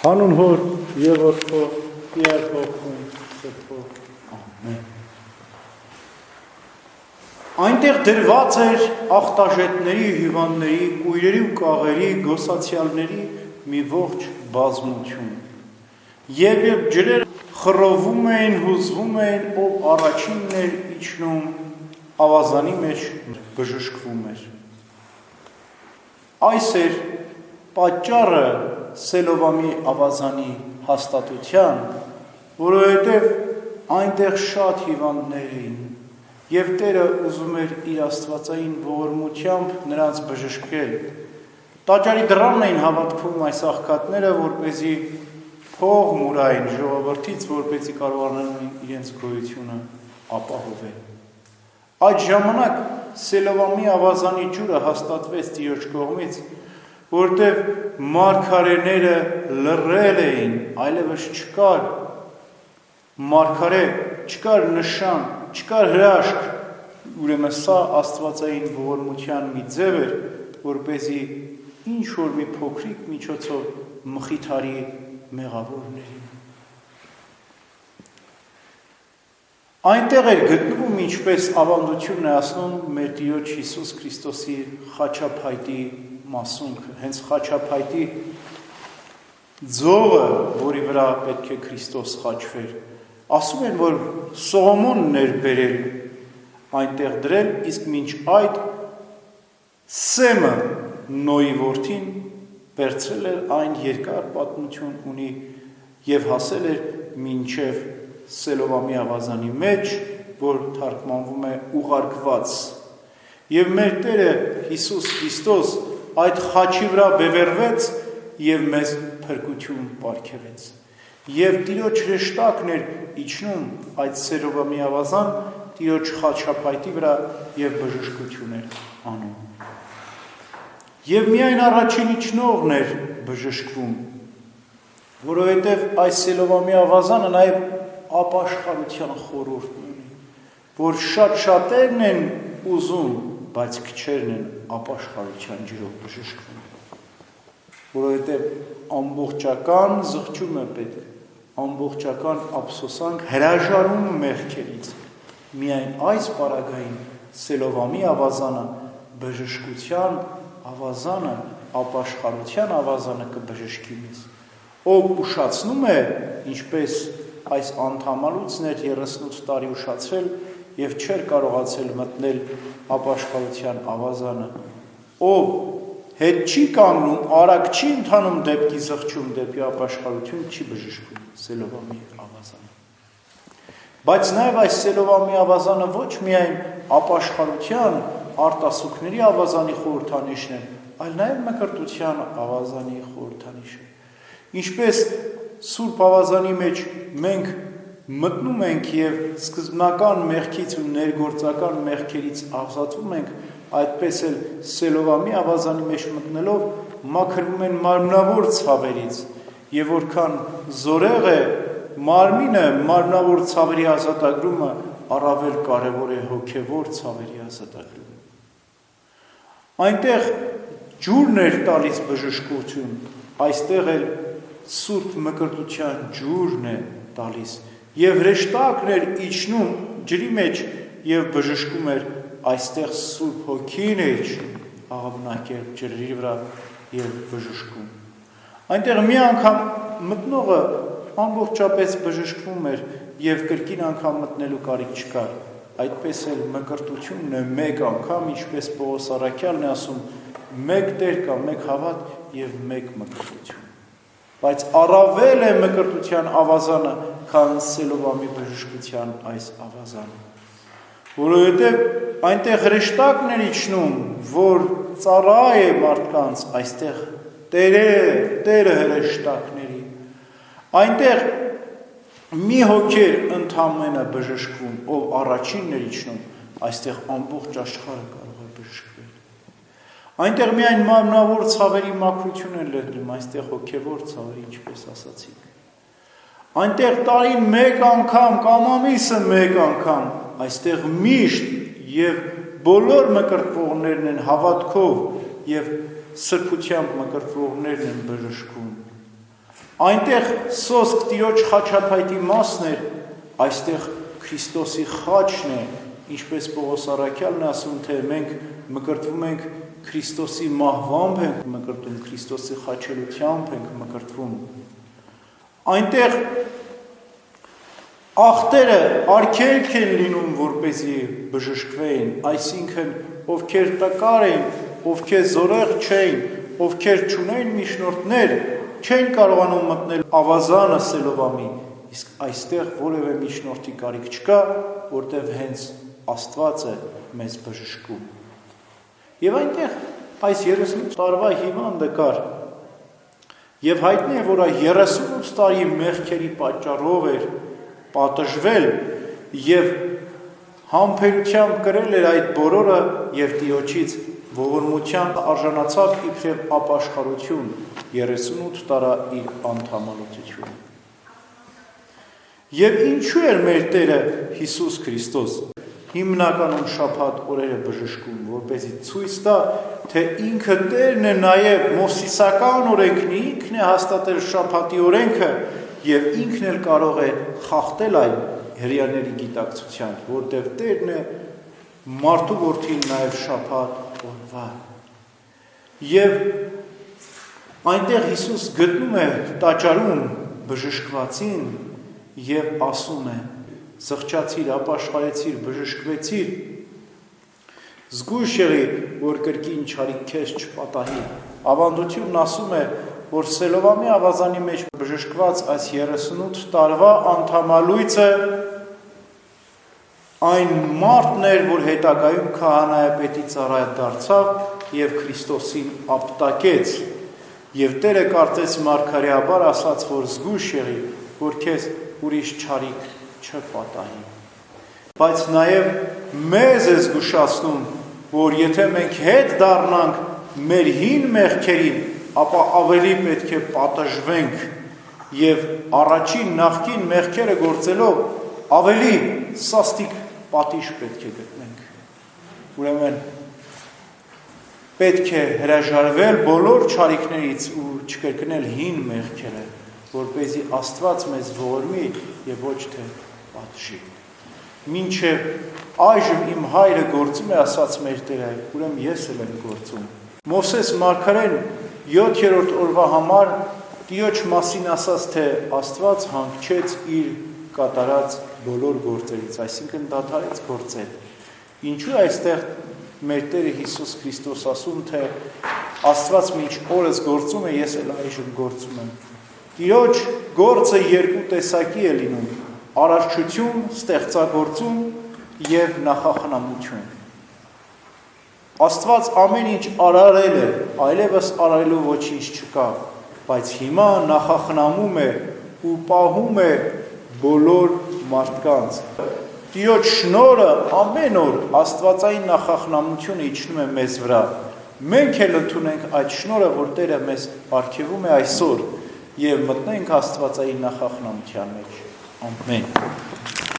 Հանուն հոր և որդու և հոգուն սրբով, ամեն։ Այնտեղ դրված էր ախտաժետների, հիվանդների, կույրերի ու կաղերի, գոսացյալների մի ողջ բազմություն։ Եվ ջրերը խռովում էին, հուզվում էին, ով առաջինն էր իջնում, ավազանի մեջ բժշկվում էր։ Այս էր պատճառը Սելովամի ավազանի հաստատության, որովհետև այնտեղ շատ հիվանդներ էին, և Տերը ուզում էր իր աստվածային ողորմությամբ նրանց բժշկել։ Տաճարի դռանն էին հավատքում այս աղքատները, որպեսզի փող մուրային ժողովրդից, որպեսզի կարողանան իրենց գոյությունը ապահովել։ Այդ ժամանակ Սելովամի ավազանի ջուրը հաստատվեց Տիրոջ կողմից, որտև մարգարեները լռել էին, այլևս չկար մարգարե, չկար նշան, չկար հրաշք, ուրեմն սա աստվածային ողորմության մի ձև էր, որպեսզի ինչ-որ մի փոքրիկ միջոցով մխիթարի մեղավորներին։ Այնտեղ էր գտնվում, ինչպես ավանդությունն է ասում, մեր Տիրոջ Հիսուս Քրիստոսի խաչափայտի մասունքը, հենց խաչափայտի ձողը, որի վրա պետք է Քրիստոս խաչվեր։ Ասում են, որ Սողոմոնն էր բերել այնտեղ դրել, իսկ մինչ այդ Սեմը, Նոյի որդին, վերցրել էր այն երկար պատմություն ունի և հասել էր մինչև Սելովամի ավազանի մեջ, որ թարգմանվում է ուղարկված։ Եվ մեր Տերը Հիսուս Քրիստոս այդ խաչի վրա բևեռվեց և մեզ փրկություն պարգևեց։ Եվ Տիրոջ հրեշտակն էր իջնում այդ Սելովամի ավազան, Տիրոջ խաչափայտի վրա և բժշկություն էր անում։ Եվ միայն առաջին իջնողն էր բժշկվում, որովհետև այս Սելովամի ավազանը նաև ապաշխարության խորհուրդն ունի, որ շատ-շատերն են ուզում, բայց քչերն են ապաշխարության ջրով բժշկվում, որովհետև ամբողջական զղջում է պետք, ամբողջական ափսոսանք հրաժարում մեղքերից, միայն այս պարագային Սելովամի ավազանը, բժշկության ավազանը, ապաշխարության ավազանը կբժշկի մեզ, ով ուշացնում է, ինչպես այս անդամալուծն էր 38 տարի ուշացրել և չէր կարողացել մտնել ապաշխարության ավազանը, ով հետ չի կանգնում, արագ չի ընթանում դեպքի զղջում, դեպի ապաշխարություն, չի բժշկում Սելովամի ավազանը։ Բայց նաև այս Սելովամի ավազանը ոչ միայն ապաշխարության, արտասուքների ավազանի խորհրդանիշն է, այլ նաև մկրտության ավազանի խորհրդանիշ է։ Ինչպես Սուրբ ավազանի մեջ մենք մտնում ենք և սկզբնական մեղքից ու ներգործական մեղքերից ազատվում ենք, այդպես էլ Սելովամի ավազանի մեջ մտնելով մաքրվում են մարմնավոր ցավերից, և որքան զորեղ է մարմինը, մարմնավոր ցավերի ազատագրումը, առավել կարևոր է հոգևոր ցավերի ազատագրումը։ Այնտեղ ջուրն էր տալիս բժշկություն, այստեղ էլ Սուրբ մկրտության ջուրն է տալիս, և հրեշտակն էր իջնում ջրի մեջ և բժշկում էր, այստեղ Սուրբ Հոգին է իջնում աղավնակերպ ջրերի վրա և բժշկում։ Այնտեղ մի անգամ մտնողը ամբողջապես բժշկվում էր և կրկին անգամ մտնելու կարիք չկար, այդպես էլ մկրտությունն է մեկ անգամ, ինչպես Պողոս առաքյալն է ասում, մեկ Տեր կա, մեկ հավատ և մեկ մկրտություն։ Բայց առավել է մկրտության ավազանը, քան Սելովամի բժշկության այս ավազանը, որովհետև այնտեղ հրեշտակն էր իջնում, որ ծառա է մարդկանց, այստեղ Տերը հրեշտակների, այնտեղ մի հոգեր ընդամենը բժշկվում, ով առաջինն էր իջնում, այստեղ ամբողջ աշխարհը կարող է բժշկվել։ Այնտեղ միայն մարմնավոր ցավերի մաքրություն են լրիվ, այստեղ հոգևոր ցավերի, ինչպես ասացինք։ Այնտեղ տարին մեկ անգամ կամ ամիսը մեկ անգամ, այստեղ միշտ և բոլոր մկրտվողներն են հավատքով և սրբությամբ մկրտվողներն են բժշկում։ Այնտեղ սոսկ Տիրոջ խաչապայտի մասն էր, այստեղ Քրիստոսի խաչն է, ինչպես Պողոս առաքյալն է ասում, թե մենք մկրտվում ենք Քրիստոսի մահվամբ ենք մկրտվում, Քրիստոսի խաչելությամբ ենք մկրտվում։ Այնտեղ ախտերը արգելք են լինում, որպեսզի բժշկվեին, այսինքն ովքեր տկար էին, ովքեր զորեղ չէին, ովքեր չունեին միջնորդներ, չեն կարողանում մտնել ավազանը Սելովամի, իսկ այստեղ որևէ միջնորդի կարիք չկա, որտեղ հենց Աստված է մեզ բժշկում։ Եվ այնտեղ այս 38 տարվա հիվանդը կար, եւ հայտնի է, որ 38 տարի մեղքերի պատճառով էր պատժվել եւ համբերությամբ կրել էր այդ բոլորը եւ Տիրոջից ողորմության արժանացավ իբրև ապաշխարություն 38 տարա իր անդամալուծությունը։ Եվ ինչու էր մեր Տերը Հիսուս Քրիստոս հիմնականում շաբաթ օրերը բժշկում, որպեսզի ցույց տա, թե ինքը Տերն է նաև մովսիսական օրենքն, ինքն է հաստատել շաբաթի օրենքը եւ ինքն էլ կարող է խախտել այն հրեաների գիտակցությամբ, որտեղ Տերն է մարդու որդին նաև շաբաթ օրվա։ Եվ այնտեղ Հիսուս գտնում է տաճարում բժշկվածին եւ ասում է. «Զղջացիր, ապաշխարեցիր, բժշկվեցիր, զգույշ եղի, որ կրկին չարիք քեզ չպատահի»։ Ավանդությունն ասում է, որ Սելովամի ավազանի մեջ բժշկված այս 38 տարվա անդամալույցը այն մարդն էր, որ հետագայում քահանայապետի ծառայ դարձավ եւ Քրիստոսին ապտակեց, եւ Տերը կարծես մարգարեաբար ասաց, որ զգույշ եղի, որ քեզ ուրիշ չարիք չպատահի։ Բայց նաև մեզ է զգուշացնում, որ եթե մենք հետ դառնանք մեր հին մեղքերին, ապա ավելի պետք է պատժվենք եւ առաջին նախկին մեղքերը գործելով ավելի սաստիկ պատիժ պետք է գտնենք։ Ուրեմն պետք է հրաժարվել բոլոր չարիքներից ու չկրկնել հին մեղքերը, որպեսզի Աստված մեզ ողորմի եւ ոչ թե պատժի։ Մինչև այժմ իմ հայրը գործում է, ասաց մեր Տերը, ուրեմն ես էլ եմ գործում։ Մովսես մարգարեն 7-րդ օրվա համար Տիրոջ մասին ասաց, թե Աստված հանգչեց իր կատարած բոլոր գործերից, այսինքն դադարեց գործել։ Ինչու այստեղ մեր Տերը Հիսուս Քրիստոս ասում, թե Աստված մինչ օրս գործում է, ես էլ այժմ գործում եմ։ Տիրոջ գործը երկու տեսակի է լինում. արարչություն, ստեղծագործում եւ նախախնամություն։ Աստված ամեն ինչ արարել է, այլևս արարելու ոչինչ չկա, բայց հիմա նախախնամում է ու պահում է բոլոր մարդկանց։ Տիրոջ շնորհը ամեն օր աստվածային նախախնամությունը իջնում է մեզ վրա։ Մենք էլ ընդունենք այդ շնորհը, որ Տերը մեզ արգելում է այսօր, եւ մտնենք աստվածային նախախնամության մեջ։ Ամեն։